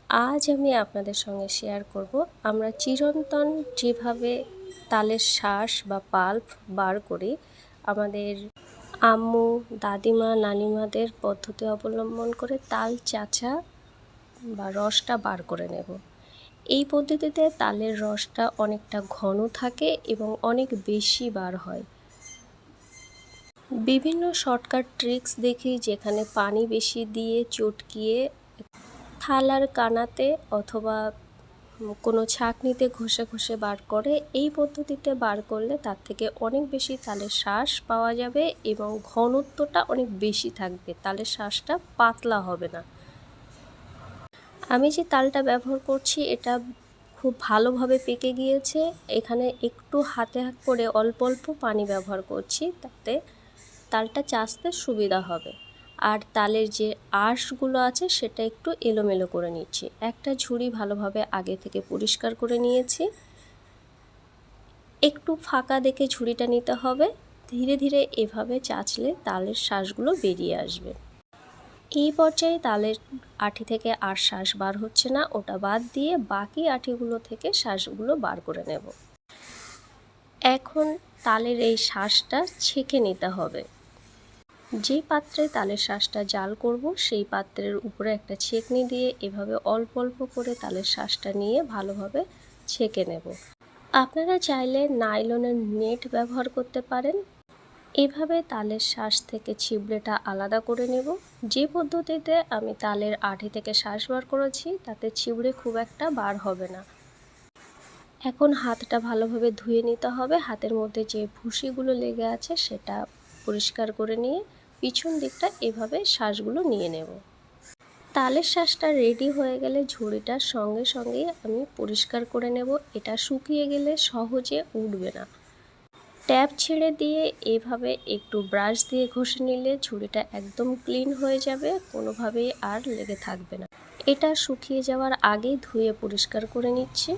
আজ আমি আপনাদের সঙ্গে শেয়ার করব আমরা চিরন্তন যেভাবে তালের শাঁস বা পাল্প বার করি, আমাদের আম্মু, দাদিমা, নানিমাদের পদ্ধতি অবলম্বন করে তাল চাঁচা বা রসটা বার করে নেব। এই পদ্ধতিতে তালের রসটা অনেকটা ঘন থাকে এবং অনেক বেশি বার হয়। বিভিন্ন শর্টকাট ট্রিক্স দেখি যেখানে পানি বেশি দিয়ে চটকিয়ে থালার কানাতে অথবা কোনো ছাঁকনিতে ঘষে ঘষে বার করে। এই পদ্ধতিতে বার করলে তার থেকে অনেক বেশি তালের শাঁস পাওয়া যাবে এবং ঘনত্বটা অনেক বেশি থাকবে, তালের শাঁসটা পাতলা হবে না। আমি যে তালটা ব্যবহার করছি এটা খুব ভালোভাবে পেকে গিয়েছে। এখানে একটু হাতে করে অল্প অল্প পানি ব্যবহার করছি, তাতে তালটা চাষতে সুবিধা হবে। আর তালের যে আঁশগুলো আছে সেটা একটু এলোমেলো করে নিচ্ছি। একটা ঝুড়ি ভালোভাবে আগে থেকে পরিষ্কার করে নিয়েছি। একটু ফাঁকা দেখে ঝুড়িটা নিতে হবে। ধীরে ধীরে এভাবে চাঁচলে তালের শাঁসগুলো বেরিয়ে আসবে। এই পর্যায়ে তালের আঁটি থেকে আর শাঁস বার হচ্ছে না, ওটা বাদ দিয়ে বাকি আঁটিগুলো থেকে শাঁসগুলো বার করে নেব। এখন তালের এই শাঁসটা ছেঁকে নিতে হবে। যে পাত্রে তালের শাঁসটা জাল করব সেই পাত্রের উপরে একটা ছেঁকনি দিয়ে এভাবে অল্প অল্প করে তালের শাঁসটা নিয়ে ভালোভাবে ছেঁকে নেব। আপনারা চাইলে নাইলনের নেট ব্যবহার করতে পারেন। এভাবে তালের শাঁস থেকে ছিবড়েটা আলাদা করে নেব। যে পদ্ধতিতে আমি তালের আঁটি থেকে শাঁস বার করেছি তাতে ছিবড়ে খুব একটা বার হবে না। এখন হাতটা ভালোভাবে ধুয়ে নিতে হবে। হাতের মধ্যে যে ভুসিগুলো লেগে আছে সেটা পরিষ্কার করে নিয়ে পিছন দিকটা এভাবে শাঁসগুলো নিয়ে নেব। তালের শাঁসটা রেডি হয়ে গেলে ঝুড়িটার সঙ্গে সঙ্গেই আমি পরিষ্কার করে নেব। এটা শুকিয়ে গেলে সহজে উঠবে না। ট্যাপ ছেড়ে দিয়ে এভাবে একটু ব্রাশ দিয়ে ঘষে নিলে ঝুড়িটা একদম ক্লিন হয়ে যাবে, কোনোভাবেই আর লেগে থাকবে না। এটা শুকিয়ে যাওয়ার আগেই ধুয়ে পরিষ্কার করে নিচ্ছি।